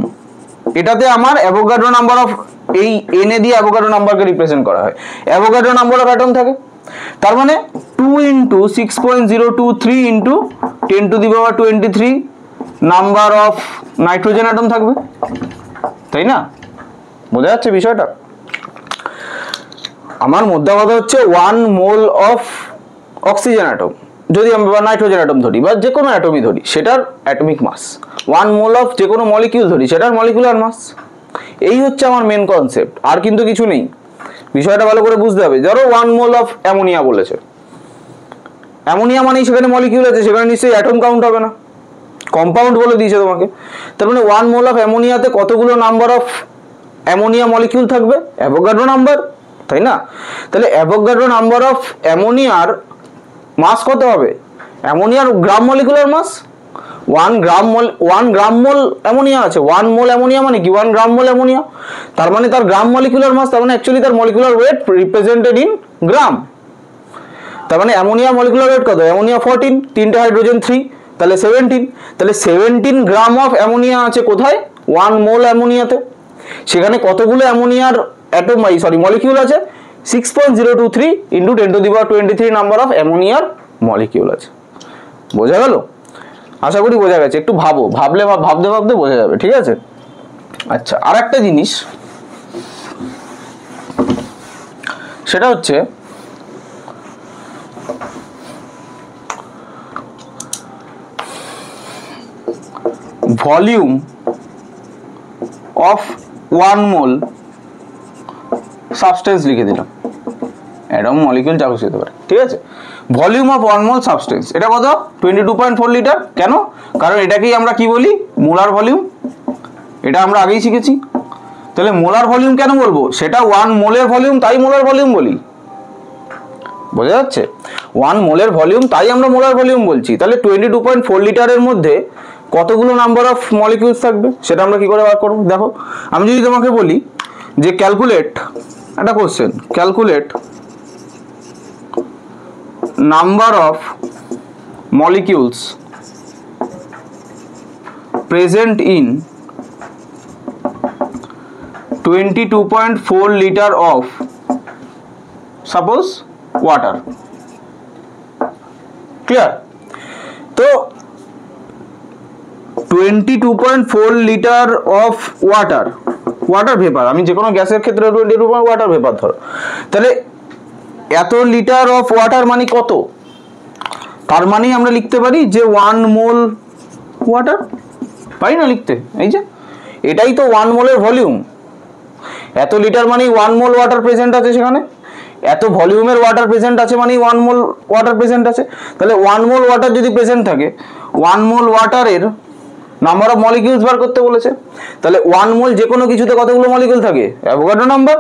এটাতে আমার অ্যাভোগাড্রো নাম্বার অফ, এই এনে দিয়ে অ্যাভোগাড্রো নাম্বারকে রিপ্রেজেন্ট করা হয়, অ্যাভোগাড্রো নাম্বার অফ অ্যাটম থাকে, তার মানে 2 into 6.023 into 10⁻23 number of nitrogen atom থাকবে, তাই না? বোঝা যাচ্ছে বিষয়টা? আমার মোদ্দা কথা হচ্ছে 1 মোল অফ অক্সিজেন অ্যাটম যদি আমরা নাইট্রোজেন অ্যাটম ধরি বা যে কোনো অ্যাটমই ধরি সেটার অ্যাটমিক মাস, 1 মোল অফ যে কোনো মলিকিউল ধরি সেটার মলিকুলার মাস। এই হচ্ছে আমার মেন কনসেপ্ট, আর কিন্তু কিছু নেই। বিষয়টা ভালো করে বুঝতে হবে। ধরো 1 মোল অফ অ্যামোনিয়া বলেছে, অ্যামোনিয়া মানেই সেখানে মলিকিউল আছে, সেখানে নিশ্চয়ই অ্যাটম কাউন্ট হবে না, কম্পাউন্ড বলে দিয়েছে তোমাকে। তার মানে 1 মোল অফ অ্যামোনিয়াতে কতগুলো নাম্বার অফ অ্যামোনিয়া মলিকিউল থাকবে, অ্যাভোগাড্রো নাম্বার, তাই না? তাহলে অ্যাভোগাড্রো নাম্বার অফ অ্যামোনিয়ার মাস কত হবে, অ্যামোনিয়ার গ্রাম মলিকুলার মাস 1 গ্রাম মোল অ্যামোনিয়া আছে, 1 মোল অ্যামোনিয়া মানে কি 1 গ্রাম মোল অ্যামোনিয়া, তার মানে তার গ্রাম মলিকুলার মাস, তার মানে অ্যাকচুয়ালি তার মলিকুলার ওয়েট রিপ্রেজেন্টেড ইন গ্রাম। তার মানে অ্যামোনিয়া মলিকুলার ওয়েট কত, অ্যামোনিয়া 14, 3টে হাইড্রোজেন 3, তাহলে 17, তাহলে 17 গ্রাম অফ অ্যামোনিয়া আছে কোথায়, 1 মোল অ্যামোনিয়াতে। সেখানে কতগুলো অ্যামোনিয়ার অ্যাটম মলিকিউল আছে, 6.023 ইন্টু 10⁻23 নাম্বার অফ অ্যামোনিয়ার মলিকিউল আছে। বোঝা গেল? আশা করি বোঝা গেছে। একটু ভাবতে বোঝা যাবে, ঠিক আছে? আচ্ছা, আর একটা জিনিস সেটা হচ্ছে ভলিউম অফ 1 মোল সাবস্টেন্স লিখে দিলাম, অ্যাটম মলিকিউল যা খুশি হতে পারে, ঠিক আছে। ভলিউম অফ 1 মোল সাবস্টেন্স, এটা কত? 22.4 লিটার। কেন? কারণ এটাকেই আমরা কি বলি? Molar volume. এটা আমরা আগেই শিখেছি। তাহলে মোলার ভলিউম কেন বলবো? সেটা 1 মোলের ভলিউম, তাই মোলার ভলিউম বলি। বোঝা যাচ্ছে? 1 মোলের ভলিউম, তাই আমরা মোলার ভলিউম বলছি। তাহলে 22.4 লিটারের মধ্যে কতগুলো নাম্বার অফ মলিকিউলস থাকবে সেটা আমরা কি করে বার করব? দেখো, আমি যদি তোমাকে বলি যে ক্যালকুলেট, একটা question, calculate number of molecules present in 22.4 litre of suppose water. Clear? তো 22.4 litre of water, water vapour, আমি যে কোনো গ্যাসের ক্ষেত্রে 22 ওয়াটার ভেপার ধরো, তাহলে এত লিটার অফ ওয়াটার মানে কত? তার মানে আমরা লিখতে পারি যে 1 মোল ওয়াটার, পারি না লিখতে? এই যে এটাই তো 1 মোলের ভলিউম। এত লিটার মানে 1 মোল ওয়াটার প্রেজেন্ট আছে সেখানে, এত ভলিউমের ওয়াটার প্রেজেন্ট আছে মানে 1 মোল ওয়াটার প্রেজেন্ট আছে। তাহলে 1 মোল ওয়াটার যদি প্রেজেন্ট থাকে, 1 মোল ওয়াটারের নাম্বার অফ মলিকিউলস বার করতে বলেছে। তাহলে 1 মোল যে কোনো কিছুতে কতগুলো মলিকিউল থাকে? Avogadro number.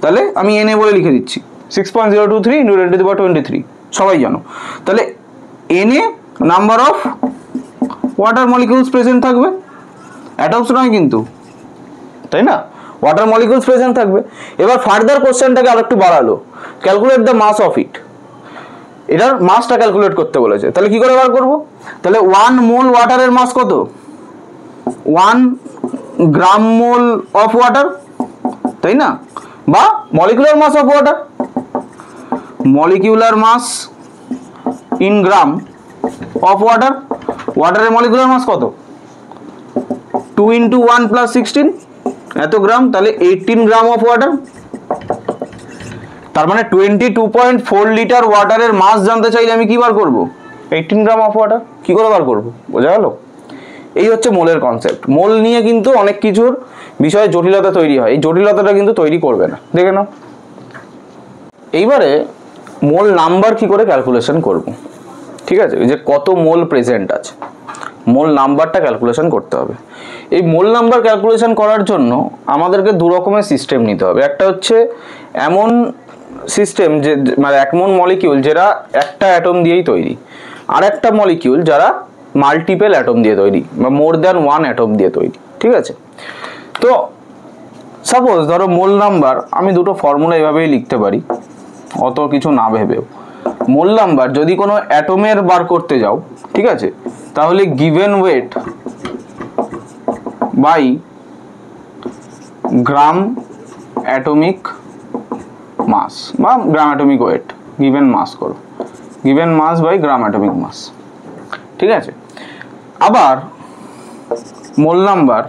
তাহলে আমি Na বলে লিখে দিচ্ছি 6.023 × 10⁻23, সবাই জানো। তাহলে Na number of water molecules present থাকবে, অ্যাটমস নয় কিন্তু, তাই না? ওয়াটার মলিকিউলস প্রেজেন্ট থাকবে। এবার ফার্দার কোশ্চেনটাকে আরেকটু বাড়ালো, calculate the mass of it. এটার মাসটা ক্যালকুলেট করতে বলেছে। তাহলে কি করে বার করব? তাহলে 1 মোল ওয়াটারের মাস কত? 1 গ্রাম মোল অফ ওয়াটার, তাই না? বা molecular mass of water, molecular mass in gram of water. ওয়াটারের মলিকুলার মাস কত? 2 × 1 + 16, এত গ্রাম, তাহলে 18 গ্রাম অফ ওয়াটার। তার মানে 22.4 লিটার ওয়াটারের মাস জানতে চাইলে আমি কি বার করব? 18 গ্রাম অফ ওয়াটার। কি করে বার করব? বোঝা গেল? এই হচ্ছে মোলের কনসেপ্ট। মোল নিয়ে কিন্তু অনেক কিছুর বিষয়ে জটিলতা তৈরি হয়, এই জটিলতাটা কিন্তু তৈরি করবে না, দেখে নাও। এইবারে মোল নাম্বার কি করে ক্যালকুলেশন করব? ঠিক আছে, এই যে কত মোল প্রেজেন্ট আছে, মোল নাম্বারটা ক্যালকুলেশন করতে হবে। এই মোল নাম্বার ক্যালকুলেশন করার জন্য আমাদেরকে দু রকমের সিস্টেম নিতে হবে। একটা হচ্ছে এমন সিস্টেম যে মানে এক মোল মলিকিউল যারা একটা অ্যাটম দিয়েই তৈরি, আর একটা মলিকিউল যারা মাল্টিপল অ্যাটম দিয়ে তৈরি বা মোর দ্যান 1 অ্যাটম দিয়ে তৈরি, ঠিক আছে? তো সাপোজ ধরো মোল নাম্বার আমি দুটো ফর্মুলা এভাবেই লিখতে পারি, অত কিছু না ভেবেও। মোল নাম্বার যদি কোনো অ্যাটমের বার করতে যাও, ঠিক আছে, তাহলে given weight by gram atomic mass বা gram atomic weight, given mass করো, given mass by gram atomic mass, ঠিক আছে? আবার মোল নাম্বার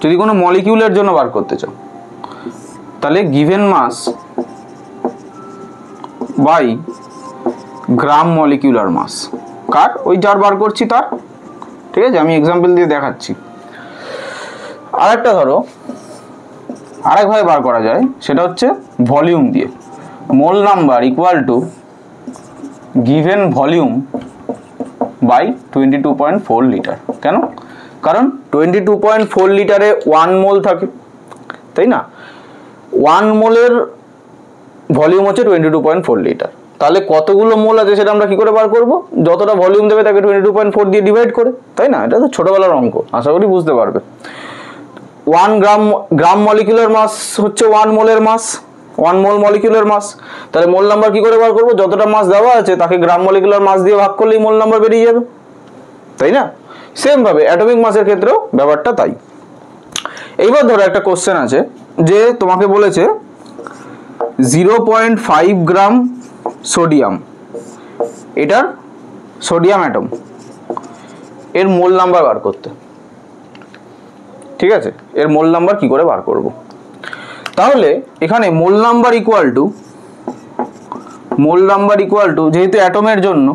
যদি কোনো মলিকিউলের জন্য বার করতে চাও, তাহলে given mass by gram molecular mass. কার? ওই যার বার করছি তার, ঠিক আছে? আমি এক্সাম্পল দিয়ে দেখাচ্ছি। আরেকটা ধরো আরেকভাবে বার করা যায়, সেটা হচ্ছে ভলিউম দিয়ে। Mole number equal to given volume by 22.4 litre. কেন? কারণ 22.4 লিটারে 1 মোল থাকে, তাই না? 1 মোলের ভলিউম হচ্ছে 22.4 লিটার। তাহলে কতগুলো মোল আছে সেটা আমরা কি করে বার করব? যতটা ভলিউম দেবে তাকে 22.4 দিয়ে ডিভাইড করে, তাই না? এটা তো ছোটবেলার অঙ্ক, আশা করি বুঝতে পারবে। 1 গ্রাম মলিকুলার মাস হচ্ছে 1 মোলের মাস, 1 মোল মলিকুলার মাস। তাহলে মোল নাম্বার কি করে বার করব? যতটা মাস দেওয়া আছে তাকে গ্রাম মলিকুলার মাস দিয়ে ভাগ করলেই মোল নাম্বার বেরিয়ে যাবে, তাই না? সেম ভাবে অ্যাটমিক মাসের ক্ষেত্রেও ব্যাপারটা তাই। এইবার ধরো একটা কোশ্চেন আছে যে তোমাকে বলেছে 0.5 গ্রাম সোডিয়াম, এটার সোডিয়াম অ্যাটম, এর মোল নাম্বার বার করতে, ঠিক আছে? এর মোল নাম্বার কি করে বার করব? তাহলে এখানে মোল নাম্বার ইকুয়াল টু যেহেতু অ্যাটমের জন্য,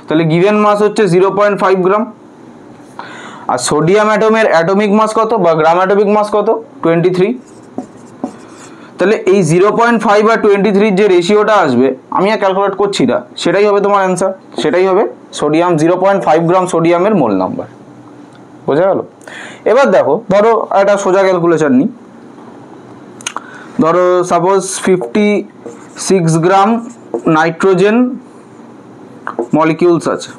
তাহলে গিভেন মাস হচ্ছে 0.5 গ্রাম, আর সোডিয়াম অ্যাটমের অ্যাটমিক মাস কত বা গ্রাম অ্যাটমিক মাস কত? 23। তাহলে এই 0.5 আর 23 যে রেশিওটা আসবে, আমি আর ক্যালকুলেট করছি না, সেটাই হবে তোমার অ্যান্সার। সেটাই হবে সোডিয়াম 0.5 গ্রাম সোডিয়ামের মোল নাম্বার। বোঝা গেল? এবার দেখো, ধরো একটা সোজা ক্যালকুলেশন নিই। ধরো সাপোজ 56 গ্রাম নাইট্রোজেন মলিকিউলস আছে,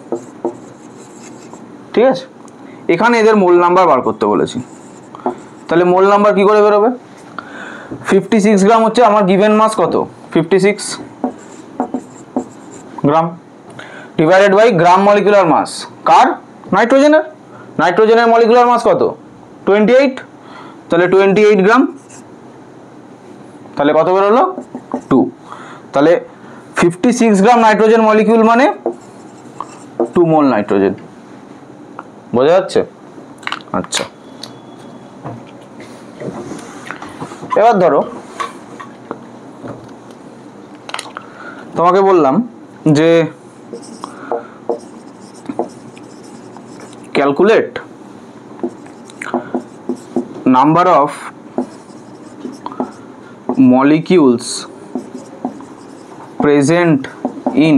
ঠিক আছে? এখানে এদের মোল নাম্বার বার করতে বলেছি। তাহলে মোল নাম্বার কি করে বেরোবে? 56 গ্রাম হচ্ছে আমার গিভেন মাস কত? 56 gram divided by gram molecular mass কার? নাইট্রোজেনের। নাইট্রোজেনের মলিকুলার মাস কত? 28। তাহলে 28 গ্রাম। তাহলে কত বেরোলো? 2। তাহলে 56 গ্রাম নাইট্রোজেন মলিকিউল মানে 2 মোল নাইট্রোজেন। বোঝা যাচ্ছে? আচ্ছা, এবার ধরো তোমাকে বললাম যে calculate number of molecules present in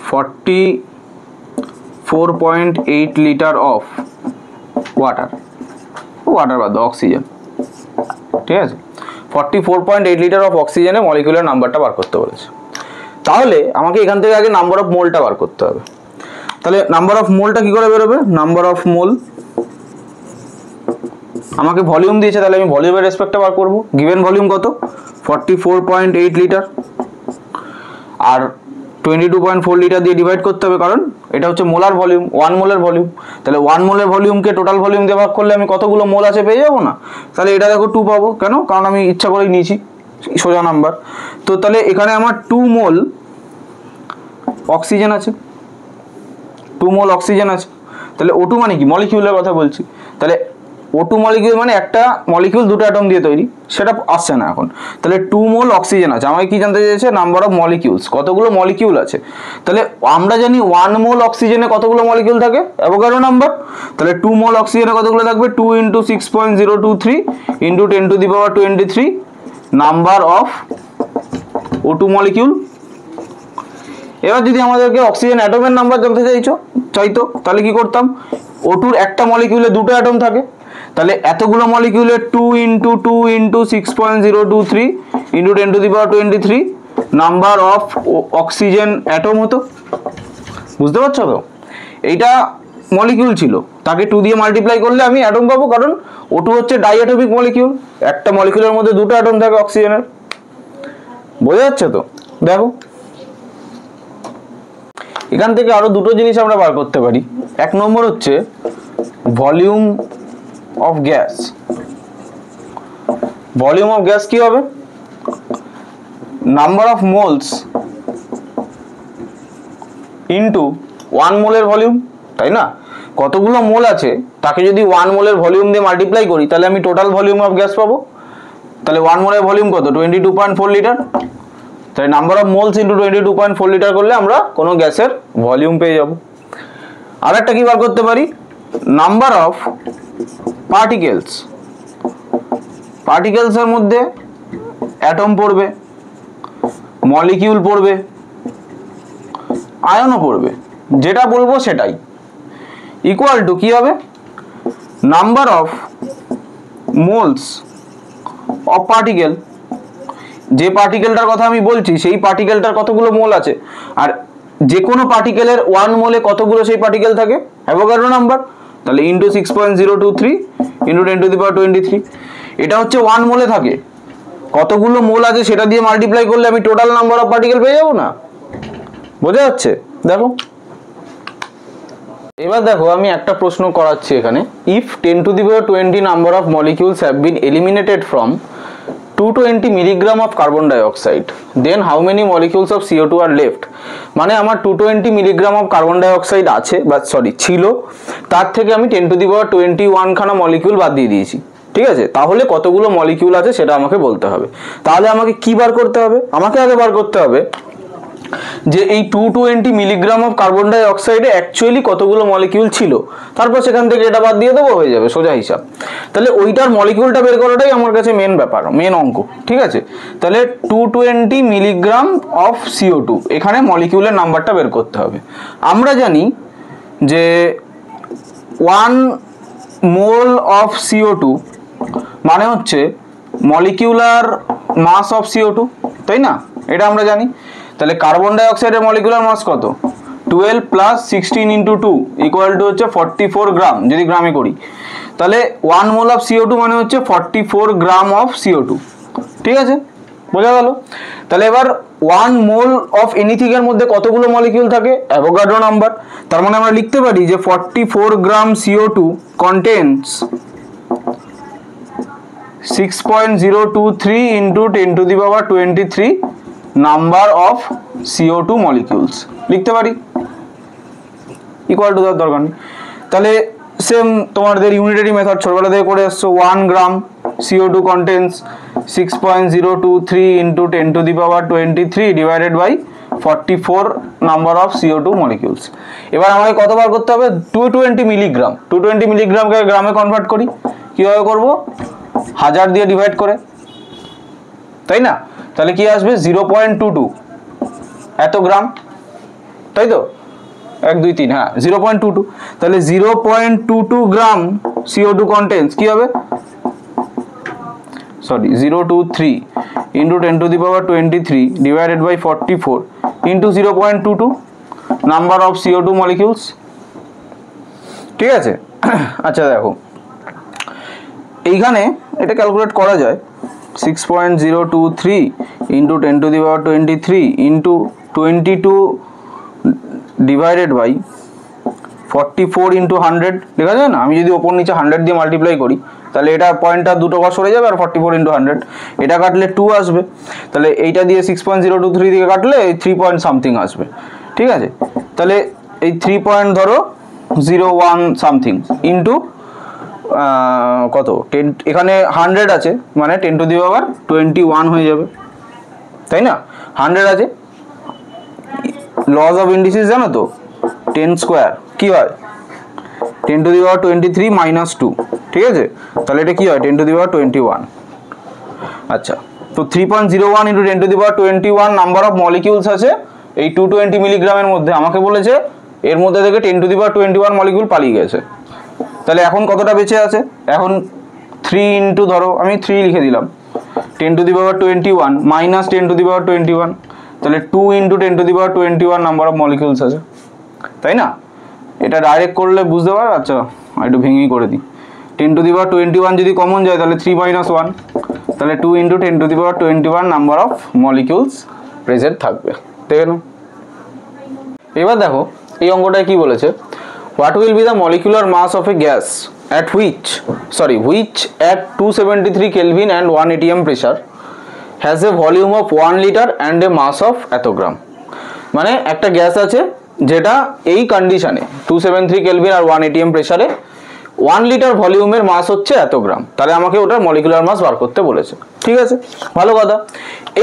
44.8 liter of water বাদ দাও, অক্সিজেন, ঠিক আছে? 44.8 লিটার অফ অক্সিজেনে মলিকুলার নাম্বারটা বার করতে বলেছে। তাহলে আমাকে এখান থেকে আগে নাম্বার অফ মোলটা বার করতে হবে। তাহলে নাম্বার অফ মোলটা কি করে বেরোবে? নাম্বার অফ মোল, আমাকে ভলিউম দিয়েছে, তাহলে আমি ভলিউমের রেসপেক্টে বার করব। গিভেন ভলিউম কত? 44.8 লিটার, আর 22.4 লিটার দিয়ে ডিভাইড করতে হবে, কারণ এটা হচ্ছে মোলার ভলিউম, 1 মোলের ভলিউম। তাহলে 1 মোলের ভলিউমকে টোটাল ভলিউম দিয়ে ভাগ করলে আমি কতগুলো মোল আছে পেয়ে যাবো না? তাহলে এটা দেখো 2 পাবো। কেন? কারণ আমি ইচ্ছা করেই নিয়েছি সোজা নাম্বার। তো তাহলে এখানে আমার 2 মোল অক্সিজেন আছে, 2 মোল অক্সিজেন আছে। তাহলে O2 মানে কি? মলিকিউলের কথা বলছি। তাহলে O2 মলিকিউল মানে একটা মলিকিউল দুটো অ্যাটম দিয়ে তৈরি, সেটা আসছে না এখন। তাহলে 2 মোল অক্সিজেন আছে। আমাকে কি জানতে চাইছে? নাম্বার অফ মলিকিউলস, কতগুলো মলিকিউল আছে। তাহলে আমরা জানি 1 মোল অক্সিজেনে কতগুলো মলিকিউল থাকে? Avogadro number. তাহলে 2 মোল অক্সিজেনে কতগুলো থাকবে? 2 × 6.023 × 10⁻23 নাম্বার অফ O2 মলিকিউল। এবার যদি আমাদেরকে অক্সিজেন অ্যাটমের নাম্বার জানতে চাইতো, তাহলে কি করতাম? O2 একটা মলিকিউলে দুটো অ্যাটম থাকে, তাহলে এতগুলো মলিকিউলের 2 × 2 × 6.023 × 10⁻23 নাম্বার অফ অক্সিজেন অ্যাটম হতো। বুঝতে পারছো তো? এইটা মলিকিউল ছিল, তাকে 2 দিয়ে মাল্টিপ্লাই করলে আমি অ্যাটম পাবো, কারণ O2 হচ্ছে ডাইঅ্যাটমিক মলিকিউল, একটা মলিকিউলের মধ্যে দুটো অ্যাটম থাকে অক্সিজেনের। বোঝা যাচ্ছে তো? দেখো, এখান থেকে আরো দুটো জিনিস আমরা বার করতে পারি। এক নম্বর হচ্ছে volume of gas. Volume of gas কি হবে? নাম্বার অফ মোলস ইনটু 1 মোলের ভলিউম, তাই না? কতগুলো মোল আছে তাকে যদি 1 মোলের ভলিউম দিয়ে মাল্টিপ্লাই করি, তাহলে আমি টোটাল ভলিউম অফ গ্যাস পাবো। তাহলে 1 মোলের ভলিউম কত? 22.4 লিটার। তাই number of moles into 22.4 litre করলে আমরা কোনো গ্যাসের ভলিউম পেয়ে যাব। আর একটা কি বার করতে পারি? Number of particles. পার্টিকেলসের মধ্যে অ্যাটম পড়বে, মলিকিউল পড়বে, আয়নও পড়বে, যেটা বলবো সেটাই, ইকুয়াল টু কি হবে? Number of moles of particle. যে পার্টিকেলটার কথা আমি বলছি সেই পার্টিকেলটার কতগুলো মোল আছে, আর যে কোনো পার্টিকেলের 1 মোলে কতগুলো সেই পার্টিকেল থাকে? Avogadro number. তাহলে ইন্টু 6.023 ইন্টু 10⁻23। এটা হচ্ছে 1 মোলে থাকে, কতগুলো মোল আছে সেটা দিয়ে মাল্টিপ্লাই করলে আমি টোটাল নাম্বার অফ পার্টিকেল পেয়ে যাবো না? বোঝা যাচ্ছে? দেখো, এবার দেখো আমি একটা প্রশ্ন করাচ্ছি এখানে। If 10⁻20 number of molecules have been eliminated from 220 milligram of carbon dioxide, then how many molecules of CO2 are left. মানে আমার 220 মিলিগ্রাম অফ কার্বন ডাইঅক্সাইড আছে, বা ছিল, তার থেকে আমি 10⁻21 খানা মলিকিউল বাদ দিয়ে দিয়েছি, ঠিক আছে? তাহলে কতগুলো মলিকিউল আছে সেটা আমাকে বলতে হবে। তাহলে আমাকে কি বার করতে হবে? আমাকে আগে বার করতে হবে যে এই 220 মিলিগ্রাম অফ কার্বন ডাই অক্সাইডে অ্যাকচুয়ালি কতগুলো মলিকিউল ছিল, তারপর সেখান থেকে এটা বাদ দিয়ে দেবো, হয়ে যাবে সোজা হিসাব। তাহলে ওইটার মলিকিউলটা বের করাটাই আমার কাছে মেন ব্যাপার, মেন অঙ্ক, ঠিক আছে। তাহলে 220 মিলিগ্রাম অফ CO2, এখানে মলিকিউলের নাম্বারটা বের করতে হবে। আমরা জানি যে 1 মোল অফ CO2 মানে হচ্ছে মলিকিউলার মাস অফ CO2, তাই না? এটা আমরা জানি। তাহলে কার্বন ডাই অক্সাইডের মলিকুলার মাস কত? 12 প্লাস 16 ইন্টু 2 ইকুয়াল টু হচ্ছে 44 গ্রাম, যদি গ্রামে করি। তাহলে 1 মোল অফ CO2 মানে হচ্ছে 44 গ্রাম অফ CO2, ঠিক আছে, বোঝা গেল। তাহলে এবার 1 মোল অফ এনিথিং এর মধ্যে কতগুলো মলিকিউল থাকে? Avogadro number. তার মানে আমরা লিখতে পারি যে 44 গ্রাম CO2 contents 6.023 into 10 to the power 23 number of CO2 molecules লিখতে পারি, ইকুয়াল টু দেওয়ার দরকার নেই। তাহলে সেম তোমাদের ইউনিটারি মেথড ছোটবেলা থেকে করে এসছো, 1 gram CO2 contents 6.023 into 10 to the power 23 divided by 44 number of CO2 molecules. এবার আমাকে কতবার করতে হবে? 220 মিলিগ্রাম। 220 মিলিগ্রামকে গ্রামে কনভার্ট করি, কীভাবে করবো? 1000 দিয়ে ডিভাইড করে, তাই না? তাহলে কি আসবে? 0.22 এত গ্রাম, তাই তো? 1 2 3, হ্যাঁ 0.22। তাহলে 0.22 গ্রাম CO2 কন্টেন্টস কি হবে? 023 into 10 to the power 23 divided by 44 into 0.22 number of CO2 molecules, ঠিক আছে। আচ্ছা দেখো, এইখানে এটা ক্যালকুলেট করা যায়, 6.023 into 10 to the power 23 into 22 divided by 44 into 100 লেখা যায় না? আমি যদি ওপর নিচে 100 দিয়ে মাল্টিপ্লাই করি, তাহলে এটা পয়েন্টটা দুটো ঘর সরে যাবে, আর 44 ইন্টু 100 এটা কাটলে 2 আসবে। তাহলে এইটা দিয়ে 6.023 দিয়ে কাটলে 3 পয়েন্ট সামথিং আসবে, ঠিক আছে। তাহলে এই 3 পয়েন্ট ধরো 01 সামথিং ইন্টু কত 10, এখানে 100 আছে মানে 10 টু দি পাওয়ার 21 হয়ে যাবে, তাই না? 100 আছে, লস অফ ইন্ডিসিস জানো তো, 10 স্কোয়ার কি হয়? 10 টু দি পাওয়ার 23 মাইনাস 2, ঠিক আছে। তাহলে এটা কি হয়? 10 টু দি পাওয়ার 21। আচ্ছা, তো 3.01 into 10 to the power 21 number of molecules আছে এই 220 মিলিগ্রামের মধ্যে। আমাকে বলেছে এর মধ্যে থেকে 10 টু দি পাওয়ার 21 মলিকিউল পালিয়ে গেছে। তাহলে এখন কতটা বেঁচে আছে? এখন 3 ইন্টু, ধরো আমি 3 লিখে দিলাম, 10 টু দি পাওয়ার 21 মাইনাস 10 টু দি পাওয়ার 21, তাহলে 2 into 10 to the power 21 number of molecules আছে, তাই না? এটা ডাইরেক্ট করলে বুঝতে পারো। আচ্ছা একটু ভেঙেই করে দিই, 10 টু দি পাওয়ার 21 যদি কমন যায় তাহলে 3 মাইনাস 1, তাহলে 2 into 10 to the power 21 number of molecules present থাকবে, দেখে নাও। এবার দেখো এই অঙ্কটায় কি বলেছে, what will be the molecular mass of a gas at which at 273 Kelvin and 1 atm pressure has a volume of 1 liter and a mass of এত গ্রাম। মানে একটা গ্যাস আছে যেটা এই কন্ডিশনে 273 কেলভিন আর 1 atm প্রেসারে 1 লিটার ভলিউমের মাস হচ্ছে এত গ্রাম। তাহলে আমাকে ওটার মলিকুলার মাস বার করতে বলেছে, ঠিক আছে, ভালো কথা।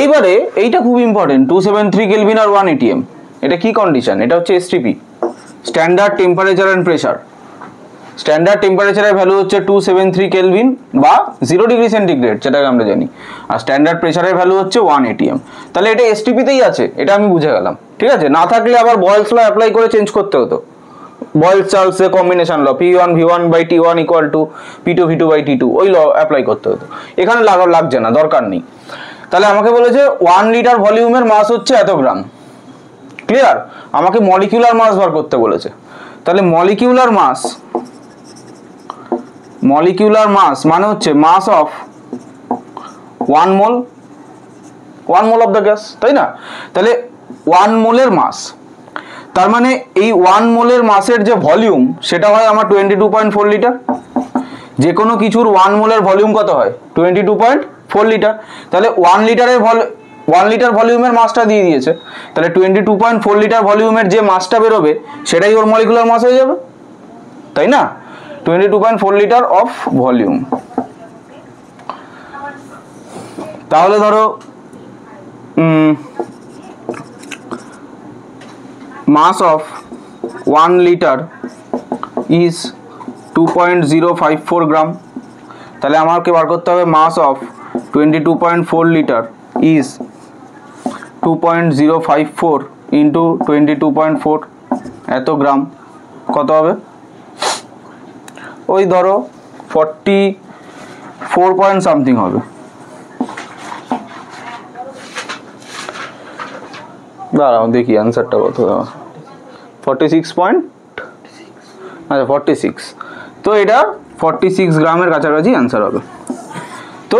এইবারে এইটা খুব ইম্পর্টেন্ট, 273 কেলভিন আর 1 atm, এটা কি কন্ডিশন? এটা হচ্ছে STP, standard temperature and pressure. Standard টেম্পারেচারের ভ্যালু হচ্ছে 273 কেলভিন বা 0 ডিগ্রি সেন্টিগ্রেড, যেটাকে আমরা জানি, আর স্ট্যান্ডার্ড প্রেসারের ভ্যালু হচ্ছে 1 atm। তাহলে এটা STP-তেই আছে, এটা আমি বুঝে গেলাম, ঠিক আছে। না থাকলে আবার বয়েলস ল অ্যাপ্লাই করে চেঞ্জ করতে হতো, বয়েলস চার্লসের combination law, P1 V1 by T1 equal to P2 V2 by T2, ওই ল অ্যাপ্লাই করতে হতো। এখানে লাগছে না, দরকার নেই। তাহলে আমাকে বলেছে 1 লিটার ভলিউমের মাস হচ্ছে এত গ্রাম, ক্লিয়ার। আমাকে মলিকুলার মাস বার করতে বলেছে। তাহলে মলিকুলার মাস মানে হচ্ছে mass of 1 mole of the gas, তাই না? তাহলে 1 মোলের মাস, তার মানে এই 1 মোলের মাসের যে ভলিউম সেটা হয় আমার 22.4 লিটার। যে কোনো কিছুর 1 মোলের ভলিউম কত হয়? 22.4 লিটার। তাহলে 1 লিটার ভলিউমের মাসটা দিয়ে দিয়েছে, তাহলে 22.4 লিটার ভলিউমের যে মাসটা বেরোবে সেটাই ওর মলিকুলার মাস হয়ে যাবে, তাই না? 22.4 লিটার অফ ভলিউম। তাহলে ধরো মাস অফ 1 লিটার ইজ 2.054 গ্রাম। তাহলে আমাকে বার করতে হবে মাস অফ 22.4 লিটার ইজ 2.054 ইন্টু 22.4 এত গ্রাম, কত হবে? ওই ধরো 44 পয়েন্ট সামথিং হবে। দাঁড়াও দেখি অ্যান্সারটা কত। 46 পয়েন্ট, আচ্ছা 46। তো এটা 46 গ্রামের কাছাকাছি অ্যান্সার হবে। তো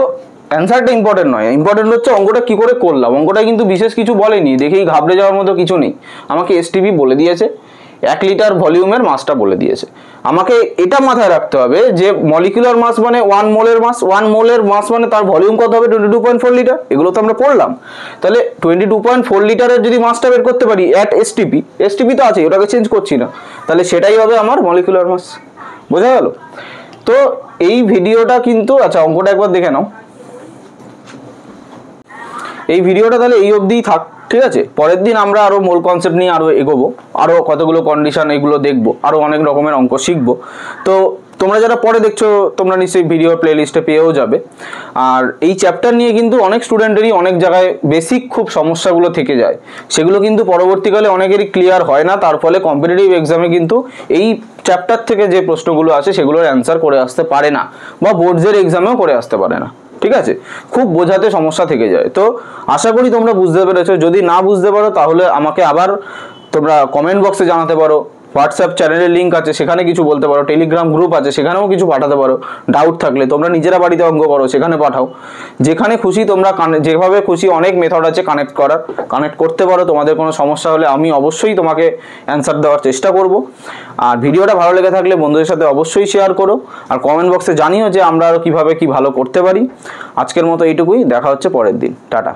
অ্যান্সারটা ইম্পর্টেন্ট নয়, ইম্পর্টেন্ট হচ্ছে অঙ্কটা কী করে করলাম। অঙ্কটা কিন্তু বিশেষ কিছু বলেনি, দেখেই ঘাবড়ে যাওয়ার মতো কিছু নেই। আমাকে এসটিপি বলে দিয়েছে, 1 লিটার ভলিউমের মাসটা বলে দিয়েছে। আমাকে এটা মাথায় রাখতে হবে যে মলিকুলার মাস মানে 1 মোলের মাস, 1 মোলের মাস মানে তার ভলিউম কত হবে? 22.4 লিটার। এগুলো তো আমরা পড়লাম। তাহলে 22.4 লিটারের যদি মাসটা বের করতে পারি অ্যাট এসটিপি, এসটিপি তো আছে, ওটাকে চেঞ্জ করছি না, তাহলে সেটাই হবে আমার মলিকুলার মাস। বোঝা গেল? তো এই ভিডিওটা কিন্তু, আচ্ছা অঙ্কটা একবার দেখে নাও। এই ভিডিওটা তাহলে এই অবধিই থাক, ঠিক আছে? পরের দিন আমরা আরও মোল কনসেপ্ট নিয়ে আরও এগোবো, আরও কতগুলো কন্ডিশন এগুলো দেখবো, আরও অনেক রকমের অঙ্ক শিখবো। তো তোমরা যারা পরে দেখছো তোমরা নিশ্চয়ই ভিডিও প্লেলিস্টে পেয়েও যাবে। আর এই চ্যাপ্টার নিয়ে কিন্তু অনেক স্টুডেন্টেরই অনেক জায়গায় বেসিক খুব সমস্যাগুলো থেকে যায়, সেগুলো কিন্তু পরবর্তীকালে অনেকেরই ক্লিয়ার হয় না। তার ফলে কম্পিটিটিভ এক্সামে কিন্তু এই চ্যাপ্টার থেকে যে প্রশ্নগুলো আসে সেগুলোর অ্যান্সার করে আসতে পারে না, বা বোর্ডসের এক্সামেও করে আসতে পারে না। ঠিক আছে, খুব বোঝাতে সমস্যা থেকে যায়। তো আশা করি তোমরা বুঝতে পেরেছো। যদি না বুঝতে পারো তাহলে আমাকে আবার তোমরা কমেন্ট বক্সে জানাতে পারো, হোয়াটসঅ্যাপ চ্যানেলের লিঙ্ক আছে সেখানে কিছু বলতে পারো, টেলিগ্রাম গ্রুপ আছে সেখানেও কিছু পাঠাতে পারো। ডাউট থাকলে তোমরা নিজেরা বাড়িতে অঙ্ক করো, সেখানে পাঠাও। যেখানে খুশি তোমরা যেভাবে খুশি, অনেক মেথড আছে কানেক্ট করার, কানেক্ট করতে পারো। তোমাদের কোনো সমস্যা হলে আমি অবশ্যই তোমাকে অ্যান্সার দেওয়ার চেষ্টা করব। আর ভিডিওটা ভালো লেগে থাকলে বন্ধুদের সাথে অবশ্যই শেয়ার করো, আর কমেন্ট বক্সে জানিও যে আমরা আরও কীভাবে কী ভালো করতে পারি। আজকের মতো এইটুকুই, দেখা হচ্ছে পরের দিন। টাটা।